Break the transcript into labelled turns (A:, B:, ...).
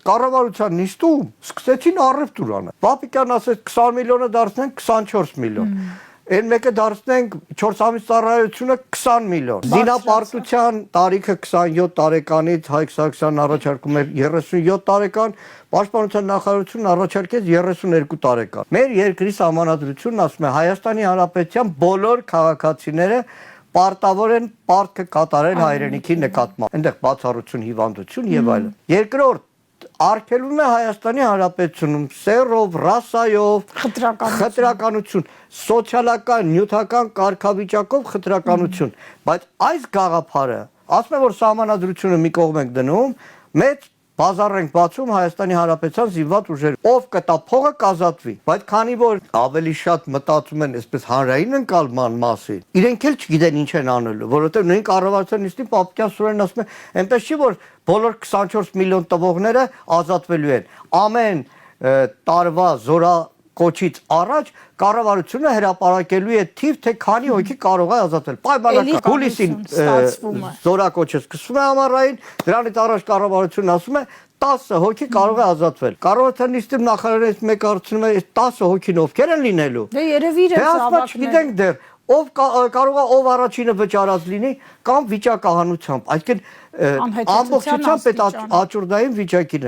A: կառավարության նիստում սկսեցին առևտուր անել։ Պապիկյան ասեց 20 միլիոնը դարձնենք 24 միլիոն։ Այն մեկը դարձնենք 4 ամիս ծառայությունը 20 միլիոն։ Զինապարտության տարիքը 27 տարեկանից Հայկ Սարգսյանն առաջարկում էր 37 տարեկան, Պաշտպանության նախարարությունն առաջարկեց 32 տարեկան։ Մեր երկրի սահմանադրությունն ասում է Հայաստանի Հանրապետության բոլոր քաղաքացիները պարտավոր են պարտքը կատարել հայրենիքի նկատմամբ։ Այնտեղ բացառություն, հիվանդություն եւ այլն։ Երկրորդ արգելում է Հայաստանի Հանրապետությունում սերով, ռասայով, խտրականություն, սոցիալական, նյութական կարգավիճակով խտրականություն, բայց այս գաղափարը ասում է որ սահմանադրությունը մի կողմ ենք դնում, մեծ բազար ենք բացում Հայաստանի Հանրապետության զինված ուժեր, ով կտա փողը կազատվի, բայց քանի որ ավելի շատ մտածում են այսպես հանրային ընկալման մասին, իրենք էլ չգիտեն ինչ են անելու, որովհետև նույն կառավարության նիստին Պապիկյան Սուրենն ասում է, այնպես չի որ բոլոր 24 միլիոն տվողները ազատվելու են, ամեն տարվա զորակոչից առաջ կառավարությունը հրապարակելու է թիվ, թե քանի հոգի կարող է ազատվել, պայմանական հուլիսին զորակոչը սկսվում է ամառային, դրանից առաջ կառավարությունն ասում է 10 հոգի կարող է ազատվել։ Կառավարության նիստում նախարարներից մեկը հարցնում է 10 հոգին ովքեր են լինելու։
B: Դե երևի իրենց
A: ավակներ։ Չգիտենք դեռ ով կարող է ով առաջինը վճարած լինի կամ վիճակահանությամբ, այսինքն ամբողջությամբ այդ աճուրդային վիճակին է։